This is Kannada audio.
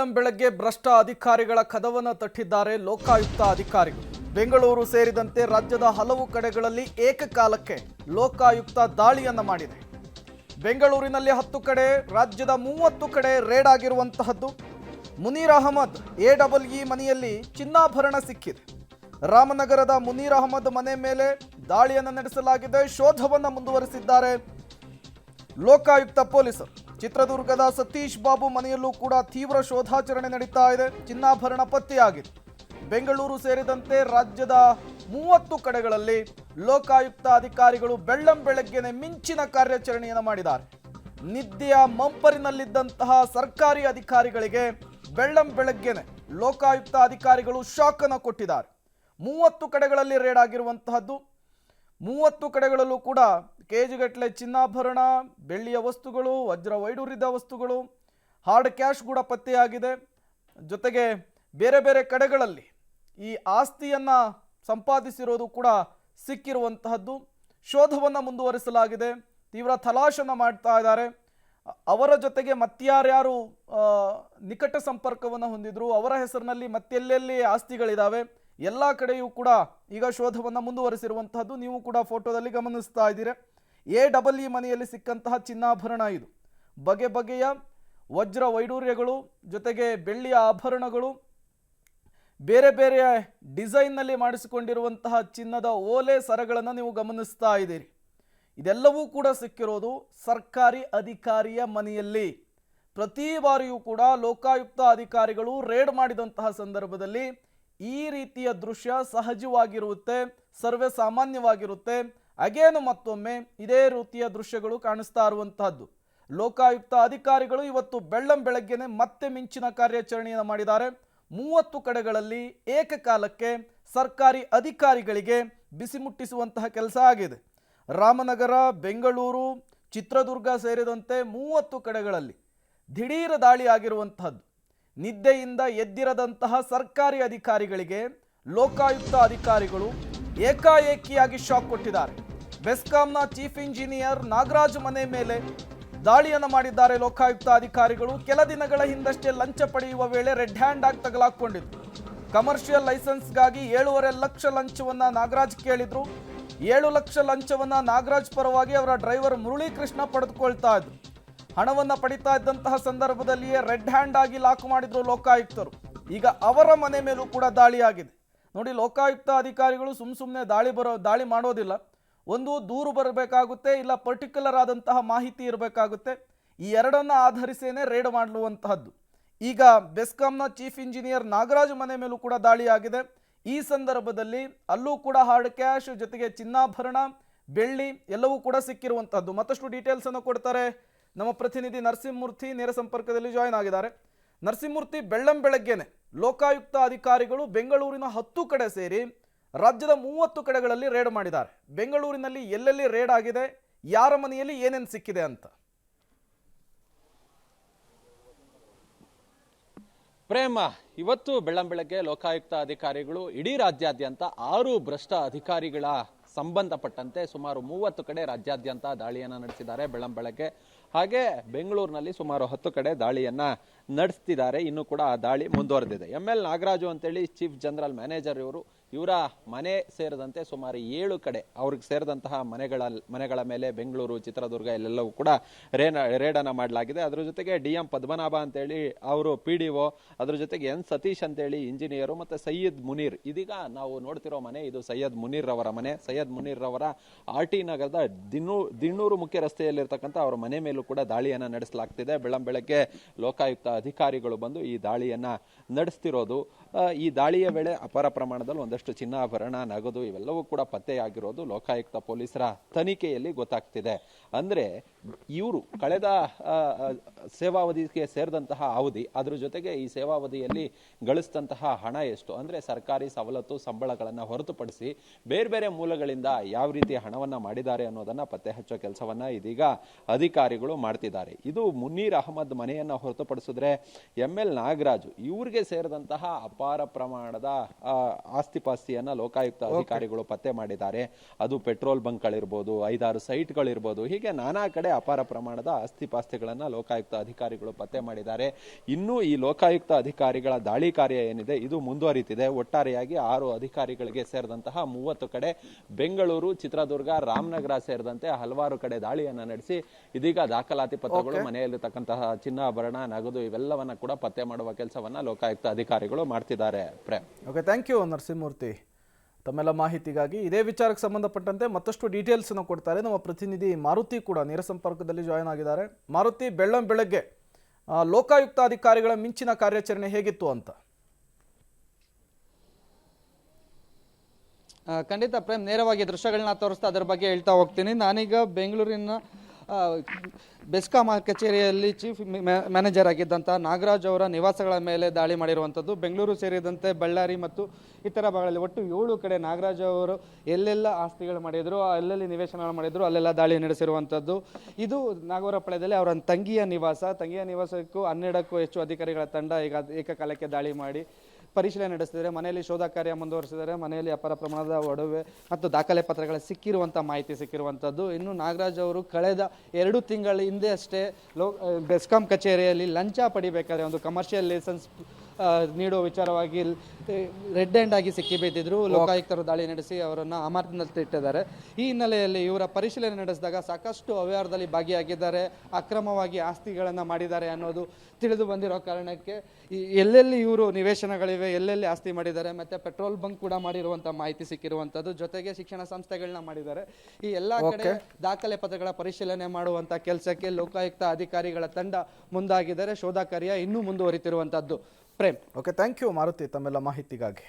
ಬೆಳ್ಳಂಬೆಳಗ್ಗೆ ಭ್ರಷ್ಟ ಅಧಿಕಾರಿಗಳ ಕದವನ್ನು ತಟ್ಟಿದ್ದಾರೆ ಲೋಕಾಯುಕ್ತ ಅಧಿಕಾರಿಗಳು. ಬೆಂಗಳೂರು ಸೇರಿದಂತೆ ರಾಜ್ಯದ ಹಲವು ಕಡೆಗಳಲ್ಲಿ ಏಕಕಾಲಕ್ಕೆ ಲೋಕಾಯುಕ್ತ ದಾಳಿಯನ್ನು ಮಾಡಿದೆ. ಬೆಂಗಳೂರಿನಲ್ಲಿ 10 ಕಡೆ, ರಾಜ್ಯದ 30 ಕಡೆ ರೇಡ್ ಆಗಿರುವಂತಹದ್ದು. ಮುನೀರ್ ಅಹಮದ್ ಎಡಬ್ಲ್ಯೂ ಮನೆಯಲ್ಲಿ ಚಿನ್ನಾಭರಣ ಸಿಕ್ಕಿದೆ. ರಾಮನಗರದ ಮುನೀರ್ ಅಹಮದ್ ಮನೆ ಮೇಲೆ ದಾಳಿಯನ್ನು ನಡೆಸಲಾಗಿದೆ. ಶೋಧವನ್ನು ಮುಂದುವರಿಸಿದ್ದಾರೆ ಲೋಕಾಯುಕ್ತ ಪೊಲೀಸರು. ಚಿತ್ರದುರ್ಗದ ಸತೀಶ್ ಬಾಬು ಮನೆಯಲ್ಲೂ ಕೂಡ ತೀವ್ರ ಶೋಧಾಚರಣೆ ನಡೀತಾ ಇದೆ. ಚಿನ್ನಾಭರಣ ಪತ್ತೆಯಾಗಿದೆ. ಬೆಂಗಳೂರು ಸೇರಿದಂತೆ ರಾಜ್ಯದ 30 ಕಡೆಗಳಲ್ಲಿ ಲೋಕಾಯುಕ್ತ ಅಧಿಕಾರಿಗಳು ಬೆಳ್ಳಂಬೆಳಗ್ಗೆನೆ ಮಿಂಚಿನ ಕಾರ್ಯಾಚರಣೆಯನ್ನು ಮಾಡಿದ್ದಾರೆ. ನಿದ್ದೆಯ ಮಂಪರಿನಲ್ಲಿದ್ದಂತಹ ಸರ್ಕಾರಿ ಅಧಿಕಾರಿಗಳಿಗೆ ಬೆಳ್ಳಂಬೆಳಗ್ಗೆನೆ ಲೋಕಾಯುಕ್ತ ಅಧಿಕಾರಿಗಳು ಶಾಕ್ ಅನ್ನು ಕೊಟ್ಟಿದ್ದಾರೆ. 30 ಕಡೆಗಳಲ್ಲಿ ರೇಡ್ ಆಗಿರುವಂತಹದ್ದು. 30 ಕಡೆಗಳಲ್ಲೂ ಕೂಡ ಕೆಜಿಗಟ್ಟಲೆ ಚಿನ್ನಾಭರಣ, ಬೆಳ್ಳಿಯ ವಸ್ತುಗಳು, ವಜ್ರ ವೈಡೂರ್ಯದ ವಸ್ತುಗಳು, ಹಾರ್ಡ್ ಕ್ಯಾಶ್ ಕೂಡ ಪತ್ತೆಯಾಗಿದೆ. ಜೊತೆಗೆ ಬೇರೆ ಬೇರೆ ಕಡೆಗಳಲ್ಲಿ ಈ ಆಸ್ತಿಯನ್ನು ಸಂಪಾದಿಸಿರೋದು ಕೂಡ ಸಿಕ್ಕಿರುವಂತಹದ್ದು. ಶೋಧವನ್ನು ಮುಂದುವರಿಸಲಾಗಿದೆ. ತೀವ್ರ ತಲಾಶನ್ನು ಮಾಡ್ತಾ ಇದ್ದಾರೆ. ಅವರ ಜೊತೆಗೆ ಮತ್ಯಾರ್ಯಾರು ನಿಕಟ ಸಂಪರ್ಕವನ್ನು ಹೊಂದಿದ್ರು, ಅವರ ಹೆಸರಿನಲ್ಲಿ ಮತ್ತೆಲ್ಲೆಲ್ಲಿ ಆಸ್ತಿಗಳಿದ್ದಾವೆ, ಎಲ್ಲ ಕಡೆಯೂ ಕೂಡ ಈಗ ಶೋಧವನ್ನು ಮುಂದುವರಿಸಿರುವಂತಹದ್ದು. ನೀವು ಕೂಡ ಫೋಟೋದಲ್ಲಿ ಗಮನಿಸ್ತಾ ಇದ್ದೀರಾ. ಎಡಬ್ಲ್ಯೂ ಮನೆಯಲ್ಲಿ ಸಿಕ್ಕಂತಹ ಚಿನ್ನಾಭರಣ ಇದು. ಬಗೆ ಬಗೆಯ ವಜ್ರ ವೈಡೂರ್ಯಗಳು, ಜೊತೆಗೆ ಬೆಳ್ಳಿಯ ಆಭರಣಗಳು, ಬೇರೆ ಬೇರೆ ಡಿಸೈನ್ನಲ್ಲಿ ಮಾಡಿಸಿಕೊಂಡಿರುವಂತಹ ಚಿನ್ನದ ಓಲೆ ಸರಗಳನ್ನು ನೀವು ಗಮನಿಸ್ತಾ ಇದ್ದೀರಿ. ಇದೆಲ್ಲವೂ ಕೂಡ ಸಿಕ್ಕಿರೋದು ಸರ್ಕಾರಿ ಅಧಿಕಾರಿಯ ಮನೆಯಲ್ಲಿ. ಪ್ರತಿ ಬಾರಿಯೂ ಕೂಡ ಲೋಕಾಯುಕ್ತ ಅಧಿಕಾರಿಗಳು ರೇಡ್ ಮಾಡಿದಂತಹ ಸಂದರ್ಭದಲ್ಲಿ ಈ ರೀತಿಯ ದೃಶ್ಯ ಸಹಜವಾಗಿರುತ್ತೆ, ಸರ್ವೇ ಸಾಮಾನ್ಯವಾಗಿರುತ್ತೆ. ಅಗೇನು ಮತ್ತೊಮ್ಮೆ ಇದೇ ರೀತಿಯ ದೃಶ್ಯಗಳು ಕಾಣಿಸ್ತಾ ಇರುವಂತಹದ್ದು. ಲೋಕಾಯುಕ್ತ ಅಧಿಕಾರಿಗಳು ಇವತ್ತು ಬೆಳ್ಳಂಬೆಳಗ್ಗೆನೆ ಮತ್ತೆ ಮಿಂಚಿನ ಕಾರ್ಯಾಚರಣೆಯನ್ನು ಮಾಡಿದ್ದಾರೆ. 30 ಕಡೆಗಳಲ್ಲಿ ಏಕಕಾಲಕ್ಕೆ ಸರ್ಕಾರಿ ಅಧಿಕಾರಿಗಳಿಗೆ ಬಿಸಿ ಮುಟ್ಟಿಸುವಂತಹ ಕೆಲಸ ಆಗಿದೆ. ರಾಮನಗರ, ಬೆಂಗಳೂರು, ಚಿತ್ರದುರ್ಗ ಸೇರಿದಂತೆ 30 ಕಡೆಗಳಲ್ಲಿ ದಿಢೀರ್ ದಾಳಿ ಆಗಿರುವಂತಹದ್ದು. ನಿದ್ದೆಯಿಂದ ಎದ್ದಿರದಂತಹ ಸರ್ಕಾರಿ ಅಧಿಕಾರಿಗಳಿಗೆ ಲೋಕಾಯುಕ್ತ ಅಧಿಕಾರಿಗಳು ಏಕಾಏಕಿಯಾಗಿ ಶಾಕ್ ಕೊಟ್ಟಿದ್ದಾರೆ. ಬೆಸ್ಕಾಂನ ಚೀಫ್ ಇಂಜಿನಿಯರ್ ನಾಗರಾಜ್ ಮನೆ ಮೇಲೆ ದಾಳಿಯನ್ನು ಮಾಡಿದ್ದಾರೆ ಲೋಕಾಯುಕ್ತ ಅಧಿಕಾರಿಗಳು. ಕೆಲ ದಿನಗಳ ಹಿಂದಷ್ಟೇ ಲಂಚ ಪಡೆಯುವ ವೇಳೆ ರೆಡ್ ಹ್ಯಾಂಡ್ ಆಗಿ ತಗಲಾಕೊಂಡಿದ್ರು. ಕಮರ್ಷಿಯಲ್ ಲೈಸೆನ್ಸ್ಗಾಗಿ 7.5 ಲಕ್ಷ ಲಂಚವನ್ನು ನಾಗರಾಜ್ ಕೇಳಿದ್ರು. 7 ಲಕ್ಷ ಲಂಚವನ್ನು ನಾಗರಾಜ್ ಪರವಾಗಿ ಅವರ ಡ್ರೈವರ್ ಮುರಳೀಕೃಷ್ಣ ಪಡೆದುಕೊಳ್ತಾ ಇದ್ರು. ಹಣವನ್ನು ಪಡಿತಾ ಇದ್ದಂತಹ ಸಂದರ್ಭದಲ್ಲಿಯೇ ರೆಡ್ ಹ್ಯಾಂಡ್ ಆಗಿ ಲಾಕ್ ಮಾಡಿದ್ರು ಲೋಕಾಯುಕ್ತರು. ಈಗ ಅವರ ಮನೆ ಮೇಲೂ ಕೂಡ ದಾಳಿಯಾಗಿದೆ. ನೋಡಿ, ಲೋಕಾಯುಕ್ತ ಅಧಿಕಾರಿಗಳು ಸುಮ್ಮನೆ ದಾಳಿ ಮಾಡೋದಿಲ್ಲ. ಒಂದು ದೂರು ಬರಬೇಕಾಗುತ್ತೆ, ಇಲ್ಲ ಪರ್ಟಿಕ್ಯುಲರ್ ಆದಂತಹ ಮಾಹಿತಿ ಇರಬೇಕಾಗುತ್ತೆ. ಈ ಎರಡನ್ನ ಆಧರಿಸೇನೆ ರೇಡ್ ಮಾಡುವಂತಹದ್ದು. ಈಗ ಬೆಸ್ಕಾಂನ ಚೀಫ್ ಇಂಜಿನಿಯರ್ ನಾಗರಾಜ್ ಮನೆ ಮೇಲೂ ಕೂಡ ದಾಳಿಯಾಗಿದೆ. ಈ ಸಂದರ್ಭದಲ್ಲಿ ಅಲ್ಲೂ ಕೂಡ ಹಾರ್ಡ್ ಕ್ಯಾಶ್ ಜೊತೆಗೆ ಚಿನ್ನಾಭರಣ, ಬೆಳ್ಳಿ ಎಲ್ಲವೂ ಕೂಡ ಸಿಕ್ಕಿರುವಂತಹದ್ದು. ಮತ್ತಷ್ಟು ಡೀಟೇಲ್ಸ್ ಅನ್ನು ಕೊಡ್ತಾರೆ ನಮ್ಮ ಪ್ರತಿನಿಧಿ ನರಸಿಂಹಮೂರ್ತಿ, ನೇರ ಸಂಪರ್ಕದಲ್ಲಿ ಜಾಯ್ನ್ ಆಗಿದ್ದಾರೆ. ನರಸಿಂಹಮೂರ್ತಿ, ಬೆಳ್ಳಂಬೆಳಗ್ಗೆನೆ ಲೋಕಾಯುಕ್ತ ಅಧಿಕಾರಿಗಳು ಬೆಂಗಳೂರಿನ 10 ಕಡೆ ಸೇರಿ ರಾಜ್ಯದ 30 ಕಡೆಗಳಲ್ಲಿ ರೇಡ್ ಮಾಡಿದ್ದಾರೆ. ಬೆಂಗಳೂರಿನಲ್ಲಿ ಎಲ್ಲೆಲ್ಲಿ ರೇಡ್ ಆಗಿದೆ, ಯಾರ ಮನೆಯಲ್ಲಿ ಏನೇನು ಸಿಕ್ಕಿದೆ ಅಂತ? ಪ್ರೇಮ, ಇವತ್ತು ಬೆಳ್ಳಂಬೆಳಗ್ಗೆ ಲೋಕಾಯುಕ್ತ ಅಧಿಕಾರಿಗಳು ಇಡೀ ರಾಜ್ಯಾದ್ಯಂತ 6 ಭ್ರಷ್ಟ ಅಧಿಕಾರಿಗಳ ಸಂಬಂಧಪಟ್ಟಂತೆ ಸುಮಾರು 30 ಕಡೆ ರಾಜ್ಯಾದ್ಯಂತ ದಾಳಿಯನ್ನು ನಡೆಸಿದ್ದಾರೆ ಬೆಳ್ಳಂಬೆಳಗ್ಗೆ. ಹಾಗೆ ಬೆಂಗಳೂರಿನಲ್ಲಿ ಸುಮಾರು 10 ಕಡೆ ದಾಳಿಯನ್ನ ನಡೆಸ್ತಿದ್ದಾರೆ. ಇನ್ನು ಕೂಡ ಆ ದಾಳಿ ಮುಂದುವರೆದಿದೆ. ML ನಾಗರಾಜು ಅಂತೇಳಿ ಚೀಫ್ ಜನರಲ್ ಮ್ಯಾನೇಜರ್ ಇವರ ಮನೆ ಸೇರಿದಂತೆ ಸುಮಾರು 7 ಕಡೆ ಅವ್ರಿಗೆ ಸೇರಿದಂತಹ ಮನೆಗಳ ಮೇಲೆ ಬೆಂಗಳೂರು, ಚಿತ್ರದುರ್ಗ ಎಲ್ಲೆಲ್ಲವೂ ಕೂಡ ರೇಡನ್ನ ಮಾಡಲಾಗಿದೆ. ಅದ್ರ ಜೊತೆಗೆ DM ಪದ್ಮನಾಭ ಅಂತೇಳಿ ಅವರು PDO, ಅದ್ರ ಜೊತೆಗೆ N ಸತೀಶ್ ಅಂತೇಳಿ ಇಂಜಿನಿಯರು, ಮತ್ತೆ ಸೈಯದ್ ಮುನೀರ್, ಇದೀಗ ನಾವು ನೋಡ್ತಿರೋ ಮನೆ ಇದು ಸೈಯದ್ ಮುನೀರ್ ಅವರ ಮನೆ. ಸೈಯದ್ ಮುನೀರ್ ಅವರ RT ನಗರದ ದಿಣ್ಣೂರು ಮುಖ್ಯ ರಸ್ತೆಯಲ್ಲಿರ್ತಕ್ಕಂಥ ಅವರ ಮನೆ ಮೇಲೂ ಕೂಡ ದಾಳಿಯನ್ನ ನಡೆಸಲಾಗ್ತಿದೆ. ಬೆಳ್ಳಂಬೆಳಗ್ಗೆ ಲೋಕಾಯುಕ್ತ ಅಧಿಕಾರಿಗಳು ಬಂದು ಈ ದಾಳಿಯನ್ನ ನಡೆಸ್ತಿರೋದು. ಈ ದಾಳಿಯ ವೇಳೆ ಅಪಾರ ಪ್ರಮಾಣದಲ್ಲಿ ಒಂದಷ್ಟು ಚಿನ್ನಾಭರಣ, ನಗದು ಇವೆಲ್ಲವೂ ಕೂಡ ಪತ್ತೆಯಾಗಿರೋದು ಲೋಕಾಯುಕ್ತ ಪೊಲೀಸರ ತನಿಖೆಯಲ್ಲಿ ಗೊತ್ತಾಗ್ತಿದೆ. ಅಂದ್ರೆ ಇವರು ಕಳೆದ ಸೇವಾವಧಿಗೆ ಸೇರಿದಂತಹ ಅವಧಿ, ಅದ್ರ ಜೊತೆಗೆ ಈ ಸೇವಾವಧಿಯಲ್ಲಿ ಗಳಿಸಿದಂತಹ ಹಣ ಎಷ್ಟು, ಅಂದ್ರೆ ಸರ್ಕಾರಿ ಸವಲತ್ತು ಸಂಬಳಗಳನ್ನ ಹೊರತುಪಡಿಸಿ ಬೇರೆ ಬೇರೆ ಮೂಲಗಳಿಂದ ಯಾವ ರೀತಿ ಹಣವನ್ನ ಮಾಡಿದ್ದಾರೆ ಅನ್ನೋದನ್ನ ಪತ್ತೆ ಹಚ್ಚೋ ಕೆಲಸವನ್ನ ಇದೀಗ ಅಧಿಕಾರಿಗಳು ಮಾಡ್ತಿದ್ದಾರೆ. ಇದು ಮುನೀರ್ ಅಹಮದ್ ಮನೆಯನ್ನ ಹೊರತುಪಡಿಸಿದ್ರೆ ML ನಾಗರಾಜು ಇವ್ರಿಗೆ ಸೇರಿದಂತಹ ಅಪಾರ ಪ್ರಮಾಣದ ಆಸ್ತಿಪಾಸ್ತಿಯನ್ನ ಲೋಕಾಯುಕ್ತ ಅಧಿಕಾರಿಗಳು ಪತ್ತೆ ಮಾಡಿದ್ದಾರೆ. ಅದು ಪೆಟ್ರೋಲ್ ಬಂಕ್ಗಳಿರ್ಬೋದು, 5-6 ಸೈಟ್ಗಳಿರ್ಬೋದು, ಹೀಗೆ ನಾನಾ ಕಡೆ ಅಪಾರ ಪ್ರಮಾಣದ ಆಸ್ತಿಪಾಸ್ತಿಗಳನ್ನ ಲೋಕಾಯುಕ್ತ ಅಧಿಕಾರಿಗಳು ಪತ್ತೆ ಮಾಡಿದ್ದಾರೆ. ಇನ್ನು ಈ ಲೋಕಾಯುಕ್ತ ಅಧಿಕಾರಿಗಳ ದಾಳಿ ಕಾರ್ಯ ಏನಿದೆ ಇದು ಮುಂದುವರಿತಿದೆ. ಒಟ್ಟಾರೆಯಾಗಿ 6 ಅಧಿಕಾರಿಗಳಿಗೆ ಸೇರಿದಂತಹ 30 ಕಡೆ ಬೆಂಗಳೂರು, ಚಿತ್ರದುರ್ಗ, ರಾಮನಗರ ಸೇರಿದಂತೆ ಹಲವಾರು ಕಡೆ ದಾಳಿಯನ್ನ ನಡೆಸಿ ಇದೀಗ ದಾಖಲಾತಿ ಪತ್ರಗಳು, ಮನೆಯಲ್ಲಿರ್ತಕ್ಕಂತಹ ಚಿನ್ನಾಭರಣ, ನಗದು ಇವೆಲ್ಲವನ್ನ ಕೂಡ ಪತ್ತೆ ಮಾಡುವ ಕೆಲಸವನ್ನ ಲೋಕಾಯುಕ್ತ ಅಧಿಕಾರಿಗಳು ಮಾಡ್ತಿದ್ದಾರೆ. Prem. Okay, thank you Narasimhamurthy ತಮ್ಮೆಲ್ಲ ಮಾಹಿತಿಗಾಗಿ. ಇದೇ ವಿಚಾರಕ್ಕೆ ಸಂಬಂಧಪಟ್ಟಂತೆ ಮತ್ತಷ್ಟು ಡೀಟೇಲ್ಸ್ ಕೊಡ್ತಾರೆ ನಮ್ಮ ಪ್ರತಿನಿಧಿ ಮಾರುತಿ ಕೂಡ ನೇರ ಸಂಪರ್ಕದಲ್ಲಿ ಜಾಯ್ನ್ ಆಗಿದ್ದಾರೆ. ಮಾರುತಿ, ಬೆಳಗ್ಗೆ ಲೋಕಾಯುಕ್ತ ಅಧಿಕಾರಿಗಳ ಮಿಂಚಿನ ಕಾರ್ಯಾಚರಣೆ ಹೇಗಿತ್ತು ಅಂತ? ಖಂಡಿತ ಪ್ರೇಮ್, ನೇರವಾಗಿ ದೃಶ್ಯಗಳನ್ನ ತೋರಿಸ್ತಾ ಅದರ ಬಗ್ಗೆ ಹೇಳ್ತಾ ಹೋಗ್ತೀನಿ. ನಾನೀಗ ಬೆಂಗಳೂರಿನ ಬೆಸ್ಕಾಂ ಕಚೇರಿಯಲ್ಲಿ ಚೀಫ್ ಮ್ಯಾನೇಜರ್ ಆಗಿದ್ದಂಥ ನಾಗರಾಜ್ ಅವರ ನಿವಾಸಗಳ ಮೇಲೆ ದಾಳಿ ಮಾಡಿರುವಂಥದ್ದು. ಬೆಂಗಳೂರು ಸೇರಿದಂತೆ ಬಳ್ಳಾರಿ ಮತ್ತು ಇತರ ಭಾಗಗಳಲ್ಲಿ ಒಟ್ಟು 7 ಕಡೆ ನಾಗರಾಜ್ ಅವರು ಎಲ್ಲೆಲ್ಲ ಆಸ್ತಿಗಳು ಮಾಡಿದ್ರು, ಎಲ್ಲೆಲ್ಲಿ ನಿವೇಶನಗಳು ಮಾಡಿದ್ರು ಅಲ್ಲೆಲ್ಲ ದಾಳಿ ನಡೆಸಿರುವಂಥದ್ದು. ಇದು ನಾಗವರಪಾಳ್ಯದಲ್ಲಿ ಅವರ ತಂಗಿಯ ನಿವಾಸಕ್ಕೂ 12ಕ್ಕೂ ಹೆಚ್ಚು ಅಧಿಕಾರಿಗಳ ತಂಡ ಈಗ ಏಕಕಾಲಕ್ಕೆ ದಾಳಿ ಮಾಡಿ ಪರಿಶೀಲನೆ ನಡೆಸಿದರೆ, ಮನೆಯಲ್ಲಿ ಶೋಧ ಕಾರ್ಯ ಮುಂದುವರಿಸಿದರೆ, ಮನೆಯಲ್ಲಿ ಅಪಾರ ಪ್ರಮಾಣದ ಒಡವೆ ಮತ್ತು ದಾಖಲೆ ಪತ್ರಗಳ ಸಿಕ್ಕಿರುವಂಥ ಮಾಹಿತಿ ಸಿಕ್ಕಿರುವಂಥದ್ದು. ಇನ್ನು ನಾಗರಾಜ್ ಅವರು ಕಳೆದ 2 ತಿಂಗಳ ಹಿಂದೆ ಅಷ್ಟೇ ಬೆಸ್ಕಾಂ ಕಚೇರಿಯಲ್ಲಿ ಲಂಚ ಪಡಿಬೇಕಾದ್ರೆ ಒಂದು ಕಮರ್ಷಿಯಲ್ ಲೈಸೆನ್ಸ್ ನೀಡುವ ವಿಚಾರವಾಗಿ ರೆಡ್ ಹ್ಯಾಂಡ್ ಆಗಿ ಸಿಕ್ಕಿಬಿದ್ದಿದ್ರು. ಲೋಕಾಯುಕ್ತರು ದಾಳಿ ನಡೆಸಿ ಅವರನ್ನು ಅಮಾನತಿನಲ್ಲಿ ಇಟ್ಟಿದ್ದಾರೆ. ಈ ಹಿನ್ನೆಲೆಯಲ್ಲಿ ಇವರ ಪರಿಶೀಲನೆ ನಡೆಸಿದಾಗ ಸಾಕಷ್ಟು ಅವ್ಯವಹಾರದಲ್ಲಿ ಭಾಗಿಯಾಗಿದ್ದಾರೆ, ಅಕ್ರಮವಾಗಿ ಆಸ್ತಿಗಳನ್ನು ಮಾಡಿದ್ದಾರೆ ಅನ್ನೋದು ತಿಳಿದು ಬಂದಿರೋ ಕಾರಣಕ್ಕೆ ಎಲ್ಲೆಲ್ಲಿ ಇವರು ನಿವೇಶನಗಳಿವೆ, ಎಲ್ಲೆಲ್ಲಿ ಆಸ್ತಿ ಮಾಡಿದ್ದಾರೆ, ಮತ್ತು ಪೆಟ್ರೋಲ್ ಬಂಕ್ ಕೂಡ ಮಾಡಿರುವಂಥ ಮಾಹಿತಿ ಸಿಕ್ಕಿರುವಂಥದ್ದು. ಜೊತೆಗೆ ಶಿಕ್ಷಣ ಸಂಸ್ಥೆಗಳನ್ನ ಮಾಡಿದ್ದಾರೆ. ಈ ಎಲ್ಲ ಕಡೆ ದಾಖಲೆ ಪತ್ರಗಳ ಪರಿಶೀಲನೆ ಮಾಡುವಂಥ ಕೆಲಸಕ್ಕೆ ಲೋಕಾಯುಕ್ತ ಅಧಿಕಾರಿಗಳ ತಂಡ ಮುಂದಾಗಿದ್ದಾರೆ. ಶೋಧ ಕಾರ್ಯ ಇನ್ನೂ ಮುಂದುವರಿತಿರುವಂಥದ್ದು. Prem. Okay, thank you Maruti ತಮ್ಮೆಲ್ಲ ಮಾಹಿತಿಗಾಗಿ.